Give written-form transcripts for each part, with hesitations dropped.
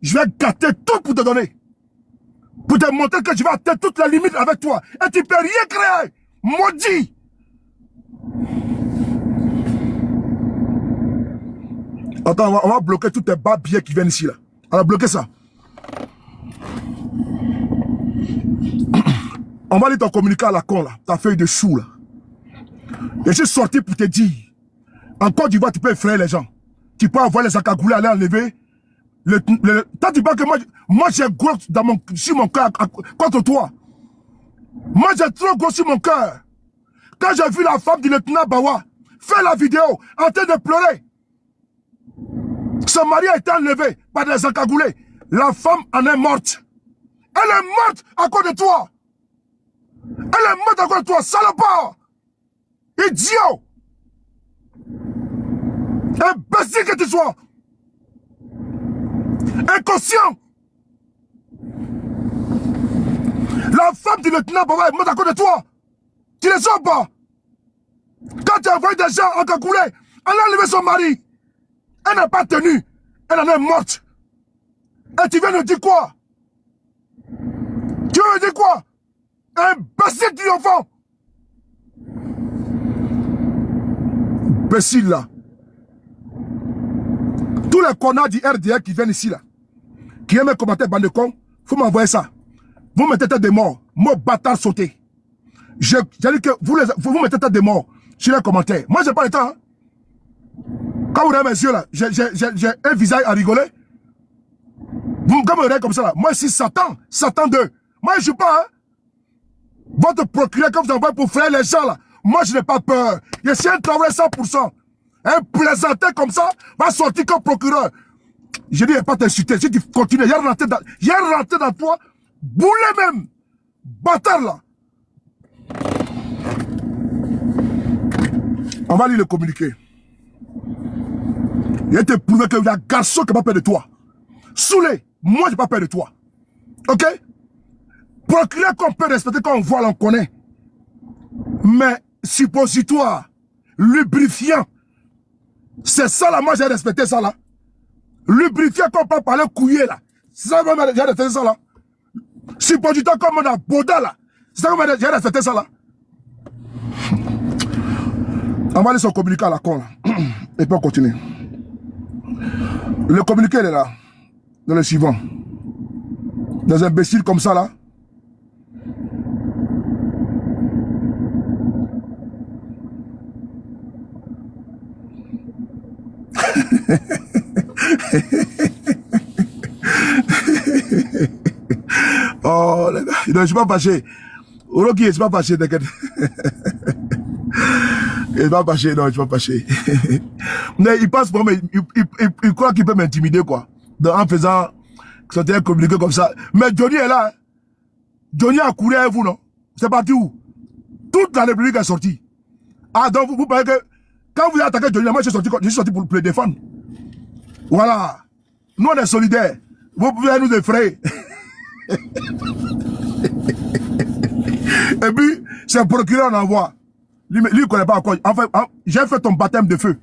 Je vais gâter tout pour te donner. Pour te montrer que je vais atteindre toutes les limites avec toi. Et tu ne peux rien créer. Maudit. Attends, on va bloquer tous tes bas billets qui viennent ici. Là. On va bloquer ça. On va lire ton communiqué à la con, là. Ta feuille de chou, là. Et je suis sorti pour te dire. En Côte d'Ivoire, tu peux effrayer les gens. Tu peux avoir les acagoulés aller enlever. Toi, tu penses que moi j'ai gros sur mon cœur contre toi. Moi, j'ai trop gros sur mon cœur. Quand j'ai vu la femme du lieutenant Bawa faire la vidéo en train de pleurer. Son mari a été enlevé par des encagoulés. La femme en est morte. Elle est morte à cause de toi. Elle est morte à cause de toi, salopard. Idiot. Imbécile que tu sois. Inconscient. La femme du lieutenant Bawa est morte à cause de toi. Tu ne sens pas. Quand tu as envoyé des gens encagoulés, elle a enlevé son mari. Elle n'a pas tenu. Elle en est morte. Et tu viens nous dire quoi? Tu veux me dire quoi? Imbécile d'enfant. Imbécile là. Tous les connards du RDR qui viennent ici là, qui aiment commenter bande de cons, faut m'envoyer ça. Vous mettez tête des morts. Moi, bâtard sauté. J'ai dit que vous mettez tête des morts sur les commentaires. Moi, j'ai pas le temps. Hein. Quand vous regardez mes yeux là, j'ai un visage à rigoler. Quand vous regardez comme ça là, moi, je suis Satan. Satan 2. Moi, je ne joue pas. Hein. Votre procureur, quand vous envoyez pour faire les gens là, moi, je n'ai pas peur. Je suis un travail 100%. Un plaisantin comme ça va sortir comme procureur. Je dis, il n'y a pas t'insulter. Si tu continues, il y a rentré dans toi, boulet même. Bâtard là. On va lire le communiqué. Il te prouvé qu'il y a un garçon qui n'a pas peur de toi. Soulé, moi je n'ai pas peur de toi. Ok? Procureur qu'on peut respecter quand on voit, on connaît. Mais suppositoire, lubrifiant, c'est ça là, moi j'ai respecté ça là. Lubrifiant qu'on peut parler couillé là. C'est ça que j'ai respecté ça là. Suppositoire comme on a Boda là. C'est ça que j'ai respecté ça là. On va aller son communiqué à la con là. Et puis on continue. Le communiqué il est là. Dans le suivant. Des imbéciles comme ça là. Oh les gars, non, je ne suis pas fâché. Oroki, je ne suis pas fâché, t'inquiète. Je ne suis pas fâché, non, je ne suis pas fâché. Mais il passe pour moi, il croit qu'il peut m'intimider, quoi. En faisant sortir un communiqué comme ça. Mais Johnny est là. Hein. Johnny a couru avec vous, non? C'est parti où? Toute la République est sortie. Ah, donc vous parlez que quand vous avez attaqué Johnny, moi je suis sorti pour le défendre. Voilà. Nous on est solidaires. Vous pouvez nous effrayer. Et puis, c'est un procureur en envoie. Lui, il ne connaît pas encore. Enfin, j'ai fait ton baptême de feu.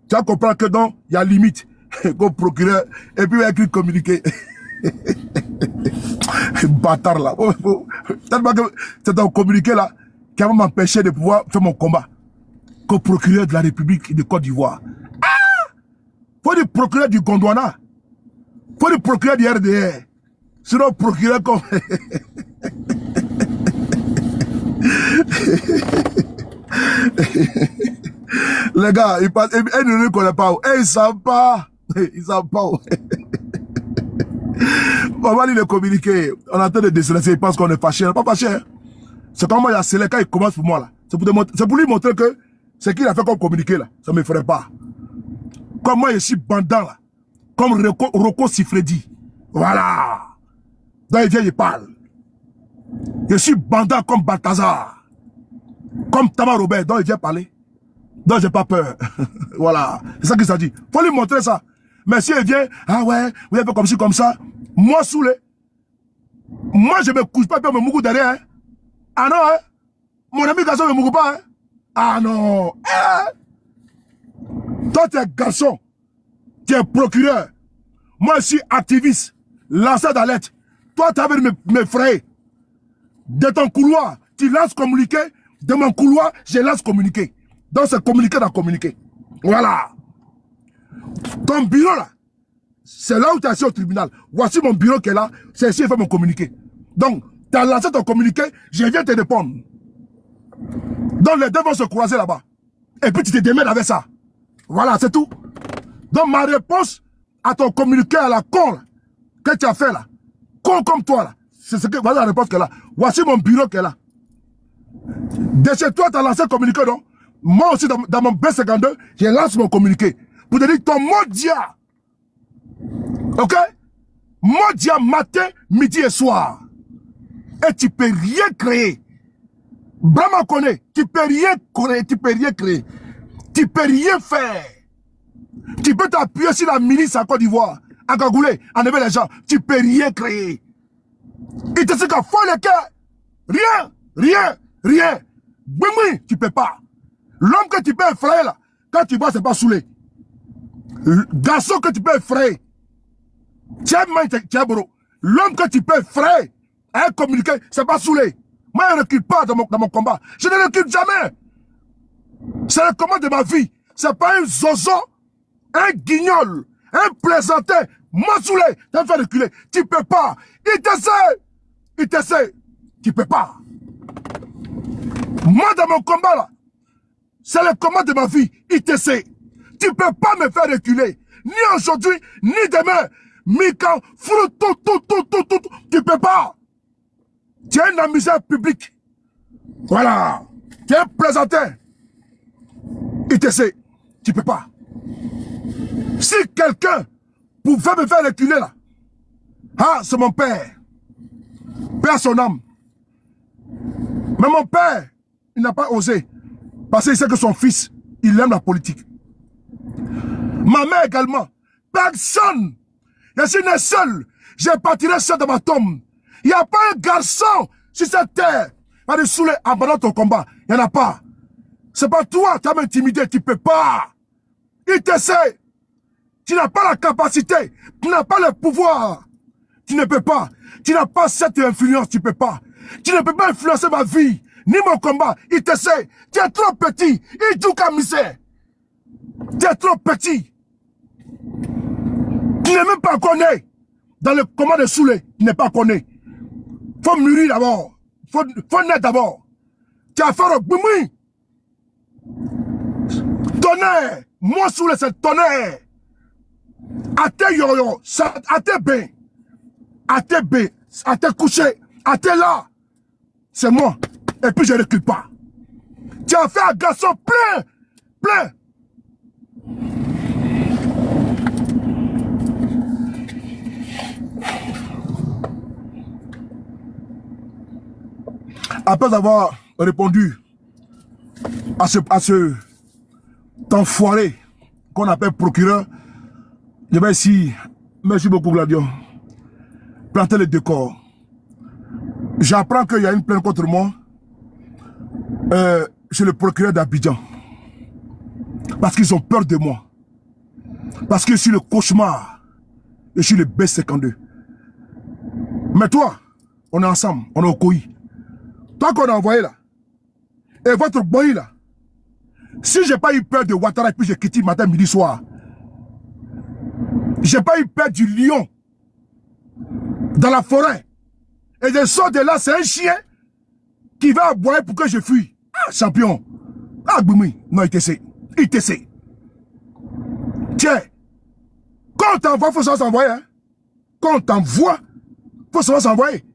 Tu vas comprendre que donc, il y a limite. Comme procureur. Et puis, il a écrit communiqué. Bâtard là. Tellement que c'est un communiqué là qui va m'empêcher de pouvoir faire mon combat. Comme procureur de la République de Côte d'Ivoire. Ah! Faut dire procureur du Gondwana. Faut dire procureur du RDR. Sinon, procureur comme... Les gars, ils ne connaissent pas. Ils ne savent pas. Ils ne savent pas. On va lire le communiqué. On est en train de déceler. Ils pensent qu'on est fâché. On n'est pas fâché. Hein? C'est quand moi, il y a Célé, quand il commence pour moi là. C'est pour lui montrer que ce qu'il a fait comme communiqué là. Ça ne me ferait pas. Comme moi, je suis bandant là. Comme Rocco Siffredi. Voilà. Donc il vient, il parle. Je suis bandant comme Balthazar. Comme Tamar Robert. Donc il vient parler. Donc j'ai pas peur. Voilà. C'est ça qu'il s'est dit. Faut lui montrer ça. Mais si il vient, ah ouais, vous avez fait comme ci, comme ça. Moi, saoulé. Moi, je me couche pas, puis me moukou derrière. Hein. Ah non, hein. Mon ami garçon me moukou pas. Hein. Ah non. Toi, tu es garçon. Tu es procureur. Moi, je suis activiste. lanceur d'alerte. Toi, tu avais m'effrayer. De ton couloir, tu lances communiqué. De mon couloir, je lance communiqué. Donc, c'est communiqué dans communiqué. Voilà. Ton bureau, là, c'est là où tu es assis au tribunal. Voici mon bureau qui est là. C'est ici, il fait mon communiqué. Donc, tu as lancé ton communiqué, je viens te répondre. Donc, les deux vont se croiser là-bas. Et puis, tu te démènes avec ça. Voilà, c'est tout. Donc, ma réponse à ton communiqué à la con, là, que tu as fait là, con comme toi, là, c'est ce que, voilà la réponse qu'elle a. Voici mon bureau qu'elle a. De chez toi, tu as lancé un communiqué, non? Moi aussi, dans mon B52, je lance mon communiqué. Pour te dire ton mot dia. Ok? Mot dia matin, midi et soir. Et tu peux rien créer. Brahma connaît. Tu peux rien créer. Tu peux rien créer. Tu peux rien faire. Tu peux t'appuyer sur la milice en Côte d'Ivoire, à Cagoulé, enlever les gens. Tu peux rien créer. Il te dit qu'il faut le cœur. Rien, rien, rien. Oui, tu peux pas. L'homme que tu peux effrayer là, quand tu vois, c'est pas saoulé. Garçon que tu peux effrayer. L'homme que tu peux effrayer, à communiquer, c'est pas saoulé. Moi, je ne recule pas dans mon combat. Je ne recule jamais. C'est le combat de ma vie. C'est pas un zozo, un guignol, un plaisantin. Moi, saoulé, tu vas me faire reculer. Tu peux pas. Il t'essaie. Il t'essaie. Tu peux pas. Moi, dans mon combat, là, c'est le combat de ma vie. Il t'essaie. Tu peux pas me faire reculer. Ni aujourd'hui, ni demain. Mikan, frou, tout. Tu peux pas. Tu es un amuseur public. Voilà. Tu es un plaisantin. Il t'essaie. Tu peux pas. Si quelqu'un pouvait me faire reculer là, ah, c'est mon père. Père son âme. Mais mon père, il n'a pas osé. Parce qu'il sait que son fils, il aime la politique. Ma mère également. Personne. Je suis né seul. Je partirai seul dans ma tombe. Il n'y a pas un garçon sur cette terre. Va te saouler, abandonne ton combat. Il n'y en a pas. C'est pas toi, tu as m'intimidé, tu ne peux pas. Il t'essaie. Tu n'as pas la capacité. Tu n'as pas le pouvoir. Tu ne peux pas. Tu n'as pas cette influence, tu ne peux pas. Tu ne peux pas influencer ma vie, ni mon combat. Il t'essaie. Tu es trop petit. Il joue comme misère. Tu es trop petit. Tu n'es même pas connu. Dans le combat de Soulé, tu n'es pas connu. Faut mûrir d'abord. Faut naître d'abord. Tu as affaire au boumi. Tonnerre. Moi, Soulé, c'est tonnerre. À tes yo-yo, à tes bains, à tes couchés, à tes là. C'est moi. Et puis je ne recule pas. Tu as fait un garçon plein. Après avoir répondu à ce enfoiré qu'on appelle procureur, je vais ici, merci beaucoup Gladion, planter le décor. J'apprends qu'il y a une plainte contre moi chez le procureur d'Abidjan. Parce qu'ils ont peur de moi. Parce que je suis le cauchemar. Et je suis le B52. Mais toi, on est ensemble, on est au COI. Toi qu'on a envoyé là, et votre boy là, si j'ai pas eu peur de Ouattara et puis j'ai quitté matin, midi, soir, j'ai pas eu peur du lion dans la forêt, et je sors de là, c'est un chien qui va aboyer pour que je fuis. Ah, champion. Ah, Boumi. Non, il t'essaie. Il t'essaie. Tiens, quand on t'envoie, il faut savoir s'envoyer. Hein? Quand on t'envoie, il faut savoir s'envoyer.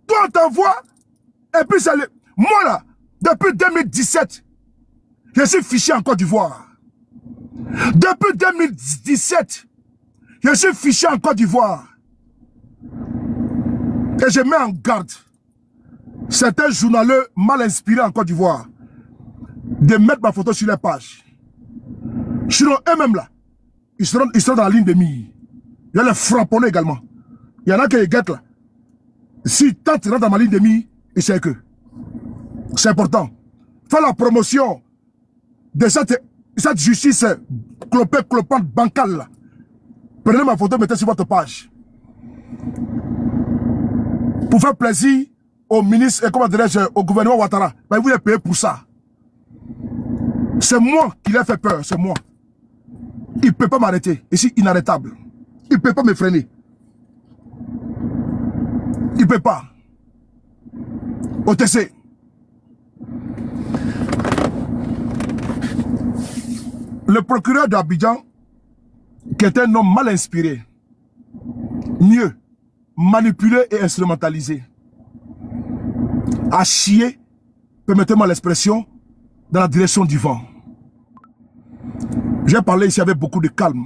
Toi, on t'envoie, et puis c'est le... Moi là, depuis 2017, je suis fiché en Côte d'Ivoire. Depuis 2017, je suis fiché en Côte d'Ivoire. Et je mets en garde certains journaleux mal inspirés en Côte d'Ivoire de mettre ma photo sur les pages. Sinon, eux-mêmes là, ils seront dans la ligne de mire. Il y a les frapponnés également. Il y en a qui les guettent là. Si tant tu rentres dans ma ligne de mire, ils savent que. C'est important. Fais la promotion de cette justice clopante bancale là. Prenez ma photo, mettez sur votre page. Pour faire plaisir au ministre et comment dirais-je, au gouvernement Ouattara. Ben, vous les payez pour ça. C'est moi qui l'ai fait peur, c'est moi. Il ne peut pas m'arrêter. Ici, inarrêtable. Il ne peut pas me freiner. Il ne peut pas. OTC. Le procureur d'Abidjan, qui est un homme mal inspiré, mieux, manipulé et instrumentalisé, a chié, permettez-moi l'expression, dans la direction du vent. J'ai parlé ici avec beaucoup de calme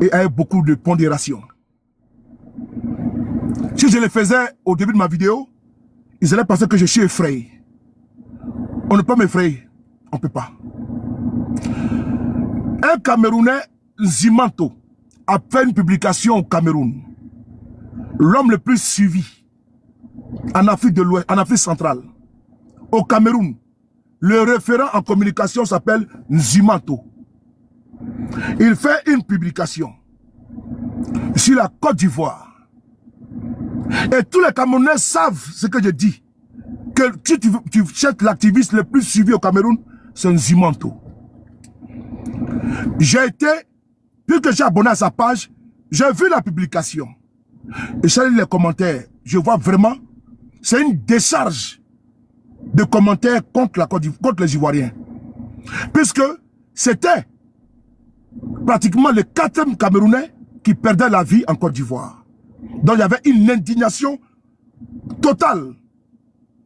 et avec beaucoup de pondération. Si je le faisais au début de ma vidéo, ils allaient penser que je suis effrayé. On ne peut pas m'effrayer. On ne peut pas. Un Camerounais, Zimanto, a fait une publication au Cameroun. L'homme le plus suivi en Afrique de l'Ouest, en Afrique centrale. Au Cameroun, le référent en communication s'appelle Zimanto. Il fait une publication sur la Côte d'Ivoire. Et tous les Camerounais savent ce que je dis. Que si tu cherches l'activiste le plus suivi au Cameroun, c'est Zimanto. J'ai été, puisque j'ai abonné à sa page, j'ai vu la publication. Et j'ai lu les commentaires. Je vois vraiment, c'est une décharge de commentaires contre la Côte d'Ivoire, contre les Ivoiriens. Puisque c'était pratiquement le 4e Camerounais qui perdait la vie en Côte d'Ivoire. Donc il y avait une indignation totale,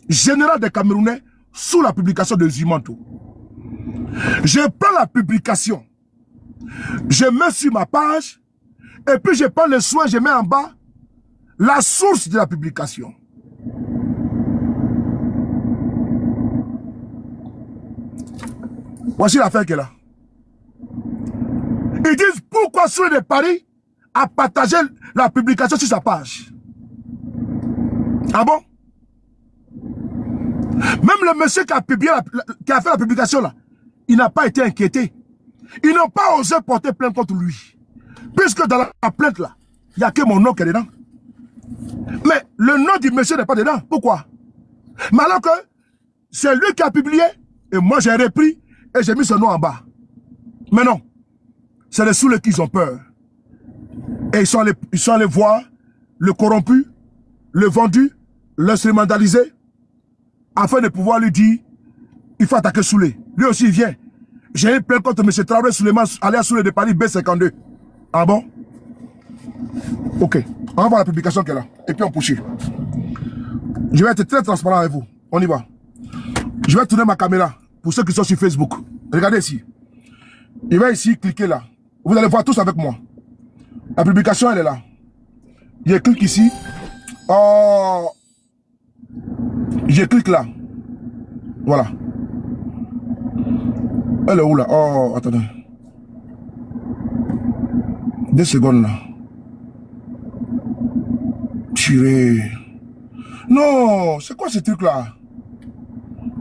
générale des Camerounais sous la publication de Zimanto. Je prends la publication, je mets sur ma page, et puis je prends le soin, je mets en bas la source de la publication. Voici l'affaire qui est là. Ils disent pourquoi Soule de Paris a partagé la publication sur sa page. Ah bon? Même le monsieur qui a publié qui a fait la publication là, il n'a pas été inquiété. Ils n'ont pas osé porter plainte contre lui. Puisque dans la plainte là, il n'y a que mon nom qui est dedans. Mais le nom du monsieur n'est pas dedans. Pourquoi? Mais alors que c'est lui qui a publié, et moi j'ai repris, et j'ai mis son nom en bas. Mais non, c'est les Soulés qui ont peur. Et ils sont allés voir le corrompu, le vendu, l'instrumentalisé, afin de pouvoir lui dire, il faut attaquer Soulé. Lui aussi il vient. J'ai une plainte contre M. Traoré Souleymane, alias Soulé de Paris B52. Ah bon? Ok, on va voir la publication qui est là. Et puis on poursuit. Je vais être très transparent avec vous. On y va. Je vais tourner ma caméra pour ceux qui sont sur Facebook. Regardez ici. Je vais ici cliquer là. Vous allez voir tous avec moi. La publication elle est là. Je clique ici. Oh. Je clique là. Voilà. Elle est où là? Oh, attendez. 2 secondes là. Tiré. Non, c'est quoi ce truc là?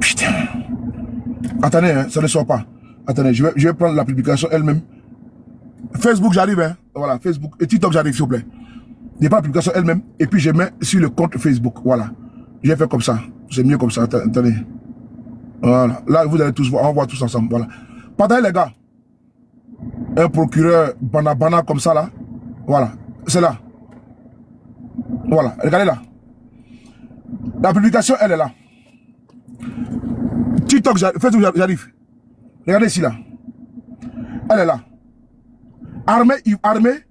Putain. Attendez, hein, ça ne sort pas. Attendez, je vais prendre la publication elle-même. Facebook, j'arrive, hein. Voilà, Facebook. Et TikTok, j'arrive, s'il vous plaît. Je prends la publication elle-même et puis je mets sur le compte Facebook. Voilà. Je vais faire comme ça. C'est mieux comme ça. Attendez. Voilà. Là, vous allez tous voir. On va voir tous ensemble. Voilà. Partagez, les gars. Un procureur banana comme ça, là. Voilà. C'est là. Voilà. Regardez là. La publication, elle est là. TikTok, Facebook, j'arrive. Regardez ici, là. Elle est là. Armée,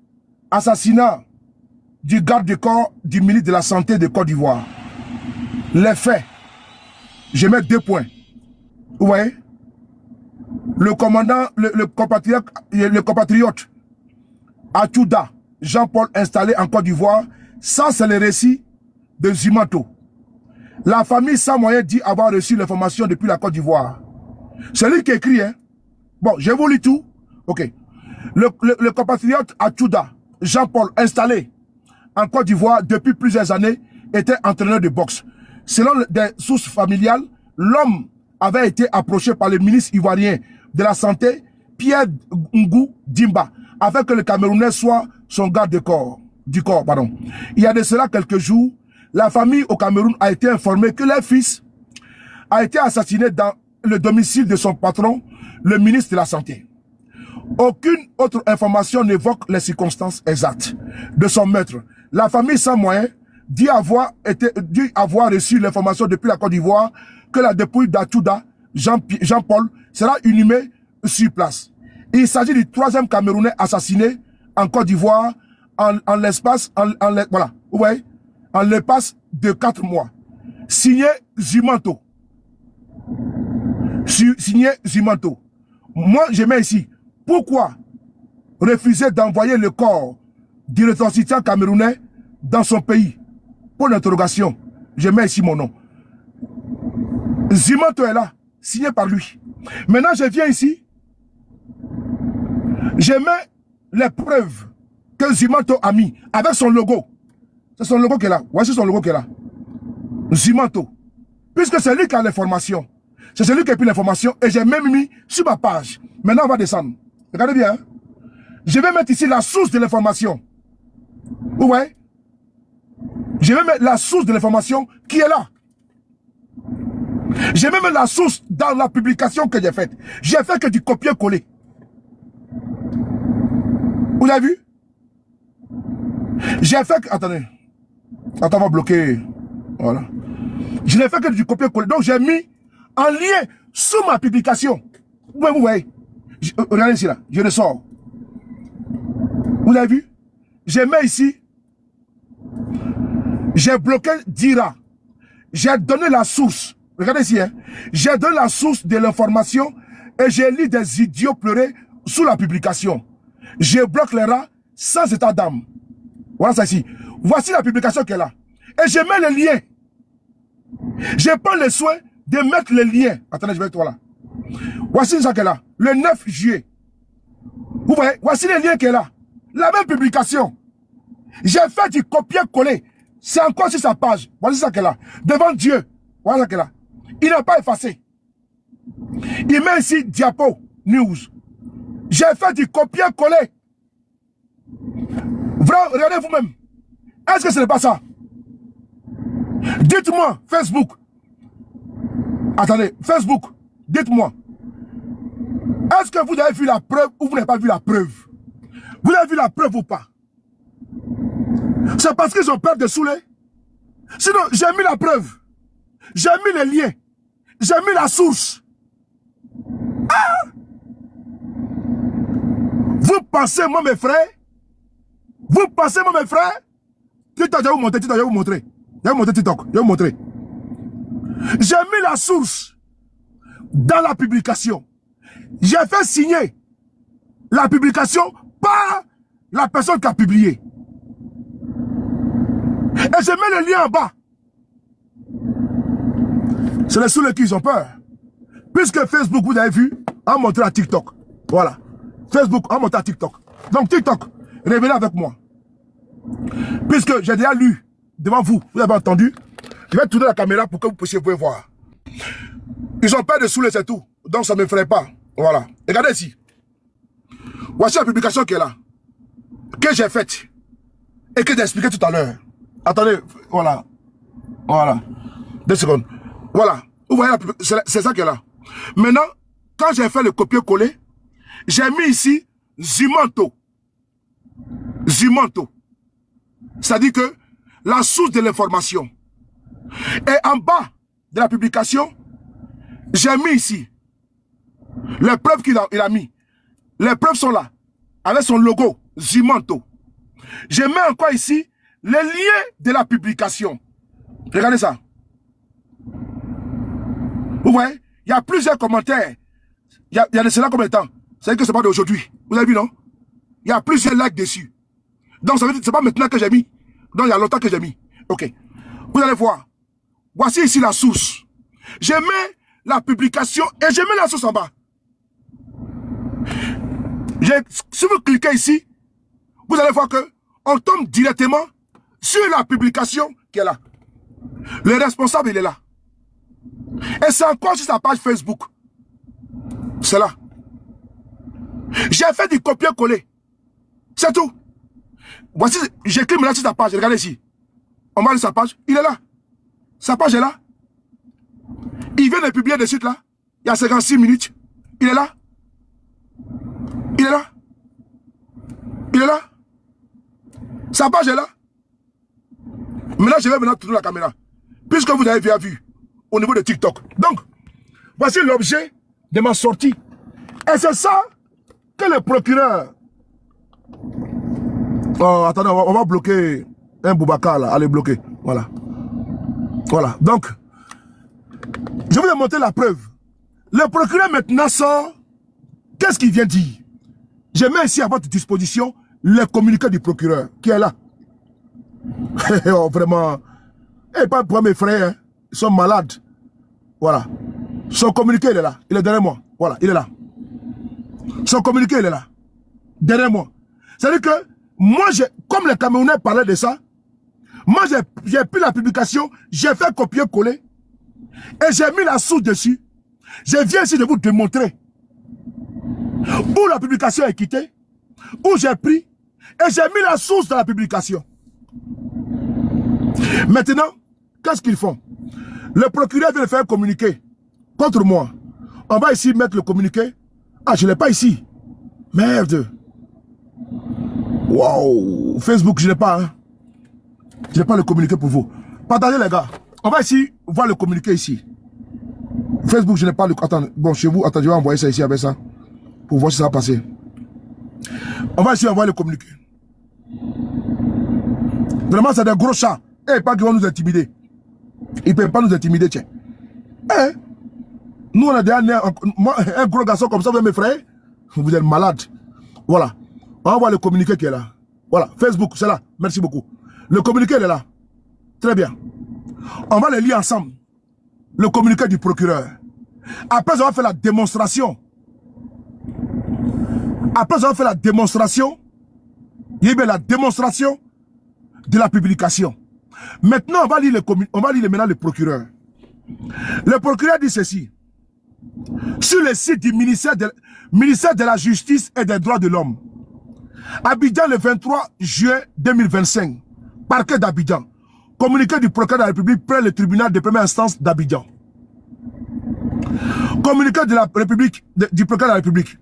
assassinat du garde du corps du ministre de la Santé de Côte d'Ivoire. Les faits. Je mets 2 points. Vous voyez? Le commandant, le compatriote Atouda, Jean-Paul, installé en Côte d'Ivoire. Ça, c'est le récit de Zimanto. La famille sans moyen dit avoir reçu l'information depuis la Côte d'Ivoire. C'est lui qui écrit, hein. Bon, je vous lis tout. Ok. Le compatriote Atouda, Jean-Paul, installé en Côte d'Ivoire depuis plusieurs années, était entraîneur de boxe. Selon des sources familiales, l'homme avait été approché par le ministre ivoirien de la Santé, Pierre Ngou Dimba, afin que le Camerounais soit son garde de corps. du corps, pardon. Il y a de cela quelques jours, la famille au Cameroun a été informée que leur fils a été assassiné dans le domicile de son patron, le ministre de la Santé. Aucune autre information n'évoque les circonstances exactes de son meurtre. La famille sans moyens dit avoir reçu l'information depuis la Côte d'Ivoire que la dépouille d'Atouda, Jean-Paul, sera inhumée sur place. Il s'agit du 3e Camerounais assassiné en Côte d'Ivoire en l'espace de 4 mois. Signé Zimanto. Signé Zimanto. Moi, je mets ici. Pourquoi refuser d'envoyer le corps du ressortissant camerounais dans son pays? Pour l'interrogation, je mets ici mon nom. Zimanto est là, signé par lui. Maintenant, je viens ici. Je mets les preuves que Zimanto a mis avec son logo. C'est son logo qui est là. Voici son logo qui est là. Zimanto. Puisque c'est lui qui a l'information. C'est celui qui a pris l'information et j'ai même mis sur ma page. Maintenant, on va descendre. Regardez bien. Hein? Je vais mettre ici la source de l'information. Vous voyez? Je vais mettre la source de l'information qui est là. Je vais mettre la source dans la publication que j'ai faite. J'ai fait que du copier-coller. Vous avez vu? J'ai fait que... Attendez. Attends, on va bloquer. Voilà. Je n'ai fait que du copier-coller. Donc, j'ai mis en lien sous ma publication. Vous voyez? Regardez ici, là. Je le sors. Vous avez vu? Je mets ici. J'ai bloqué Dira. J'ai donné la source. Regardez ici. Hein? J'ai donné la source de l'information et j'ai lu des idiots pleurer sous la publication. Je bloque les rats sans état d'âme. Voilà ça ici. Voici la publication qui est là. Et je mets les liens. Je prends le soin de mettre les liens. Attendez, je vais être là. Voici ça qui est là. Le 9 juillet. Vous voyez, voici les liens qui est là. La même publication. J'ai fait du copier-coller. C'est encore sur sa page. Voici ça qui est là. Devant Dieu. Voilà ça qui est là. Il n'a pas effacé. Il met ici Diapo News. J'ai fait du copier-coller. Regardez vous-même. Est-ce que ce n'est pas ça? Dites-moi, Facebook. Attendez, Facebook. Dites-moi. Est-ce que vous avez vu la preuve ou vous n'avez pas vu la preuve? Vous avez vu la preuve ou pas? C'est parce qu'ils ont peur de saouler. Sinon, j'ai mis la preuve. J'ai mis les liens. J'ai mis la source. Ah! Vous pensez, moi, mes frères? Vous pensez, moi, mes frères? TikTok, je vais vous montrer, TikTok, je vais vous montrer. Je vais vous montrer TikTok, je vais vous montrer. J'ai mis la source dans la publication. J'ai fait signer la publication par la personne qui a publié. Et je mets le lien en bas. C'est les sous-les qui ont peur. Puisque Facebook, vous avez vu, a montré à TikTok. Voilà. Facebook a montré à TikTok. Donc TikTok, révélez avec moi. Puisque j'ai déjà lu devant vous, vous avez entendu. Je vais tourner la caméra pour que vous puissiez voir. Ils ont peur de saouler, c'est tout. Donc ça ne me ferait pas. Voilà. Regardez ici. Voici la publication qui est là. Que j'ai faite. Et que j'ai expliqué tout à l'heure. Attendez, voilà. Voilà. 2 secondes. Voilà. Vous voyez, c'est ça qui est là. Maintenant, quand j'ai fait le copier-coller, j'ai mis ici Zimanto. Zimanto. C'est-à-dire que la source de l'information. Et en bas de la publication, j'ai mis ici les preuves qu'il a mis. Les preuves sont là, avec son logo, Zimanto. Je mets encore ici les liens de la publication. Regardez ça. Vous voyez, il y a plusieurs commentaires. Il y a de cela combien de temps? C'est que ce n'est pas d'aujourd'hui. Vous avez vu, non? Il y a plusieurs likes dessus. Donc, ça veut dire que ce n'est pas maintenant que j'ai mis. Donc, il y a longtemps que j'ai mis. Ok. Vous allez voir. Voici ici la source. Je mets la publication et je mets la source en bas. Si vous cliquez ici, vous allez voir que on tombe directement sur la publication qui est là. Le responsable, il est là. Et c'est encore sur sa page Facebook. C'est là. J'ai fait du copier-coller. C'est tout. Voici, j'écris maintenant sur sa page. Regardez ici. On va aller sur sa page. Il est là. Sa page est là. Il vient de publier de suite là. Il y a 56 minutes. Il est là. Il est là. Il est là. Sa page est là. Maintenant, je vais maintenant tourner la caméra. Puisque vous avez bien vu au niveau de TikTok. Donc, voici l'objet de ma sortie. Et c'est ça que le procureur... Oh, attendez, on va bloquer un Boubacar là. Allez, bloquer. Voilà. Voilà. Donc, je vais vous montrer la preuve. Le procureur maintenant sort. Qu'est-ce qu'il vient dire? Je mets ici à votre disposition le communiqué du procureur qui est là. Oh, vraiment. Et pas pour mes frères, hein. Ils sont malades. Voilà. Son communiqué, il est là. Il est derrière moi. Voilà, il est là. Son communiqué, il est là. Derrière moi. C'est-à-dire que moi, comme les Camerounais parlaient de ça, moi, j'ai pris la publication, j'ai fait copier-coller et j'ai mis la source dessus. Je viens ici de vous démontrer où la publication est quittée, où j'ai pris et j'ai mis la source dans la publication. Maintenant, qu'est-ce qu'ils font? Le procureur vient de faire un communiqué contre moi. On va ici mettre le communiqué. Ah, je ne l'ai pas ici. Merde. Waouh. Facebook, je n'ai pas. Hein. Je n'ai pas le communiqué pour vous. Partagez les gars. On va ici voir le communiqué ici. Facebook, je n'ai pas le... Attends, bon, chez vous, attends, je vais envoyer ça ici avec ça. Pour voir si ça va passer. On va ici envoyer le communiqué. Vraiment, c'est des gros chats. Eh, pas qu'ils vont nous intimider. Ils ne peuvent pas nous intimider, tiens. Eh, nous, on a déjà un gros garçon comme ça, vous mes frères. Vous êtes malades. Voilà. On va voir le communiqué qui est là. Voilà. Facebook, c'est là. Merci beaucoup. Le communiqué, il est là. Très bien. On va les lire ensemble. Le communiqué du procureur. Après, on va faire la démonstration. Après, on va faire la démonstration. Il y a bien la démonstration de la publication. Maintenant, on va lire maintenant le procureur. Le procureur dit ceci. Sur le site du ministère de la Justice et des Droits de l'Homme, Abidjan le 23 juin 2025, parquet d'Abidjan, communiqué du procureur de la République près le tribunal de première instance d'Abidjan. Communiqué de la République, du procureur de la République.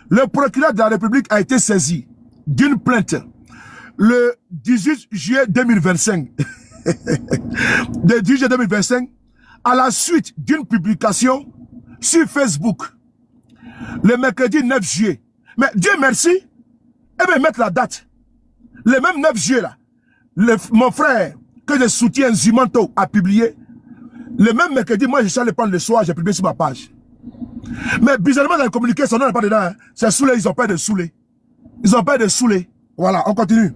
Le procureur de la République a été saisi d'une plainte le 18 juillet 2025. Le 18 juillet 2025, à la suite d'une publication sur Facebook, le mercredi 9 juillet. Mais Dieu merci, et bien mettre la date. Le même 9 juillet là, mon frère que je soutiens, Zimanto, a publié. Le même mercredi, moi je suis allé prendre le soir, j'ai publié sur ma page. Mais bizarrement dans le communiqué, son nom n'est pas dedans. Hein. C'est saoulé, ils ont peur de saouler. Ils ont peur de saouler. Voilà, on continue.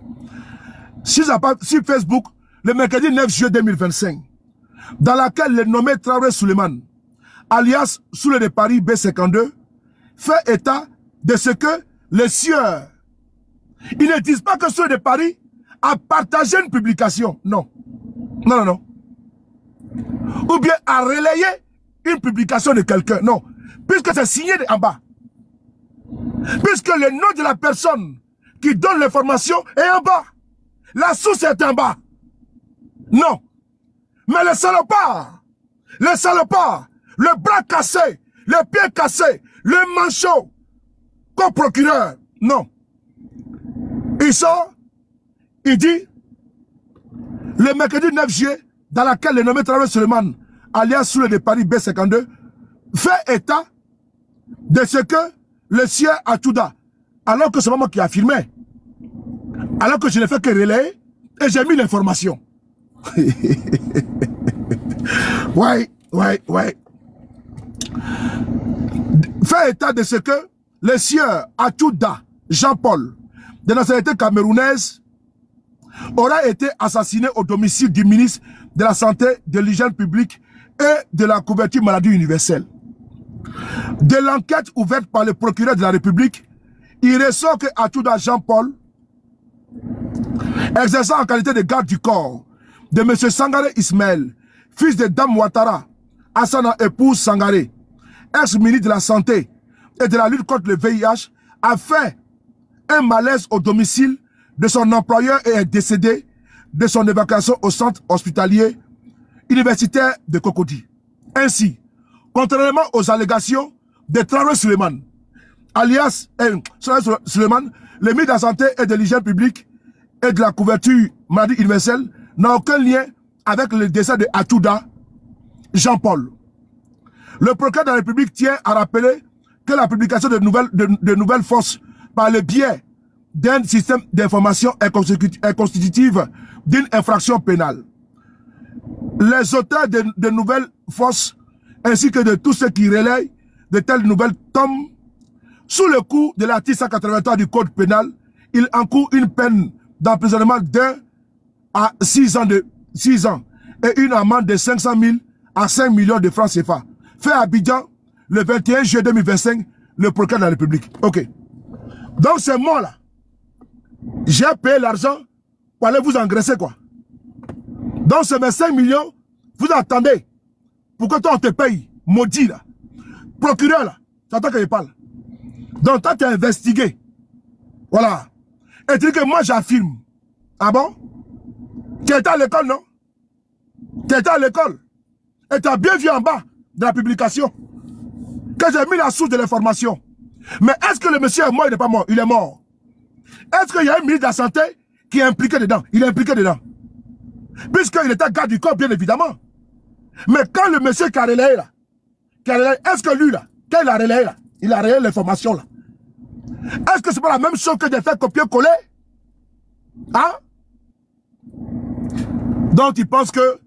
Sur Facebook, le mercredi 9 juillet 2025, dans laquelle le nommé Traoré Suleiman, alias Soulé de Paris B52, fait état de ce que les sieurs, ils ne disent pas que Soulé de Paris a partagé une publication. Non. Non, non, non. Ou bien a relayé une publication de quelqu'un. Non. Puisque c'est signé en bas. Puisque le nom de la personne qui donne l'information est en bas. La source est en bas. Non. Mais le salopard, le bras cassé, le pied cassé, le manchot, comme procureur, non. Il sort, il dit, le mercredi 9 juillet, dans laquelle le nommé Traoré Suleiman, alias Soulé de Paris B52, fait état de ce que le sieur Atouda, alors que c'est pas moi qui affirmais, alors que je n'ai fait que relayer, et j'ai mis l'information. Ouais. Fait état de ce que le sieur Atouda Jean-Paul, de nationalité camerounaise, aura été assassiné au domicile du ministre de la Santé, de l'Hygiène publique et de la couverture maladie universelle. De l'enquête ouverte par le procureur de la République, il ressort que Atouda Jean-Paul, exerçant en qualité de garde du corps de M. Sangaré Ismaël, fils de Dame Ouattara, Hassana épouse Sangaré, ex-ministre de la Santé et de la lutte contre le VIH, a fait un malaise au domicile de son employeur et est décédé de son évacuation au centre hospitalier universitaire de Cocody. Ainsi, contrairement aux allégations de Traoré Suleiman, alias Suleiman, le ministre de la Santé et de l'Hygiène publique et de la couverture maladie universelle n'a aucun lien avec le décès de Atouda Jean-Paul. Le procureur de la République tient à rappeler que la publication de nouvelles fausses par le biais d'un système d'information est constitutive d'une infraction pénale. Les auteurs de nouvelles fausses ainsi que de tous ceux qui relayent de telles nouvelles tombent sous le coup de l'article 183 du Code pénal. Ils encourent une peine d'emprisonnement d'1 à 6 ans et une amende de 500 000 à 5 millions de francs CFA. Fait à Abidjan le 21 juillet 2025, le procureur de la République. Ok. Donc c'est moi là. J'ai payé l'argent pour aller vous engraisser quoi. Donc c'est mes 5 millions, vous attendez. Pourquoi toi on te paye, maudit là. Procureur là, c'est à toi que je parle. Donc toi tu as investigué. Voilà. Et tu dis que moi j'affirme. Ah bon? Tu étais à l'école, non? Tu étais à l'école. Et tu as bien vu en bas de la publication que j'ai mis la source de l'information. Mais est-ce que le monsieur est mort? Il n'est pas mort. Il est mort. Est-ce qu'il y a un ministre de la Santé qui est impliqué dedans? Il est impliqué dedans. Puisqu'il était garde du corps, bien évidemment. Mais quand le monsieur qui a relayé là, est-ce que lui là, quand il a relayé là, il a relayé l'information là, est-ce que c'est pas la même chose que de faire copier-coller? Hein? Donc tu penses que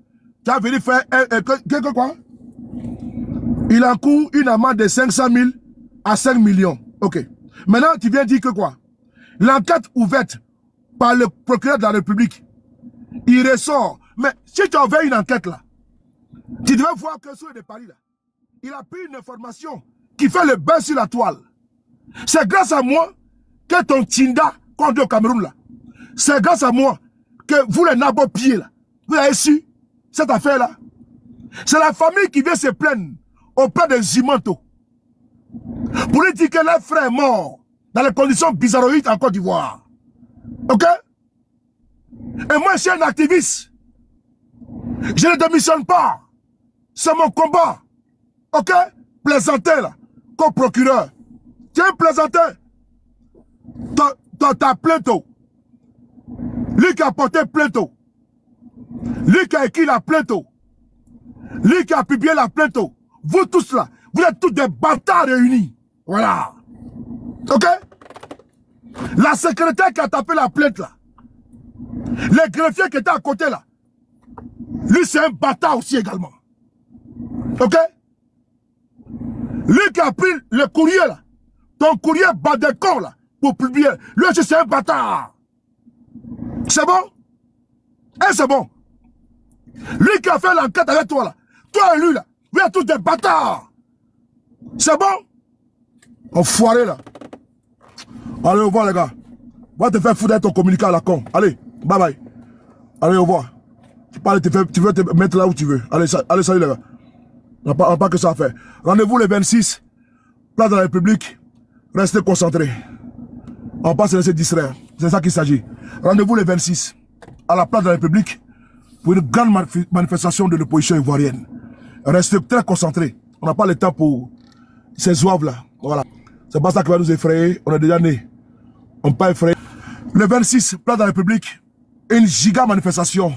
tu as venu faire quelque quoi? Il encourt une amende de 500 000 à 5 millions. Ok. Maintenant, tu viens dire que quoi? L'enquête ouverte par le procureur de la République, il ressort. Mais si tu as ouvert une enquête là, tu devais voir que sur de Paris là, il a pris une information qui fait le bain sur la toile. C'est grâce à moi que ton Tinda qu'on dit au Cameroun là, c'est grâce à moi que vous les nabos pieds là, vous avez su cette affaire là. C'est la famille qui vient se plaindre auprès de Zimanto pour lui dire que leur frère est mort dans les conditions bizarroïdes en Côte d'Ivoire. Ok? Et moi, je suis un activiste. Je ne démissionne pas. C'est mon combat. Ok? Plaisanter là, comme procureur. Tu es un plaisanter. T'as plainte. Lui qui a porté plainte. Lui qui a écrit la plainte. Lui qui a publié la plainte. Vous tous là, vous êtes tous des bâtards réunis. Voilà. Ok? La secrétaire qui a tapé la plainte là, le greffier qui était à côté là, lui c'est un bâtard aussi également. Ok? Lui qui a pris le courrier là, ton courrier bas de con là, pour publier, lui aussi c'est un bâtard. C'est bon? Et c'est bon. Lui qui a fait l'enquête avec toi là, toi et lui là, vous êtes tous des bâtards. C'est bon? Enfoiré là. Allez, au revoir les gars. Va te faire foutre avec ton communiqué à la con. Allez, bye bye. Allez, au revoir. Tu veux te mettre là où tu veux. Allez, salut les gars. On n'a pas que ça à faire. Rendez-vous le 26, place de la République. Restez concentrés. On passe à laisser distraire. C'est ça qu'il s'agit. Rendez-vous le 26, à la place de la République, pour une grande manifestation de l'opposition ivoirienne. Restez très concentrés. On n'a pas le temps pour ces zouaves là. Voilà. C'est pas ça qui va nous effrayer. On est déjà nés. On ne peut pas effrayer. Le 26, place de la République, une giga manifestation.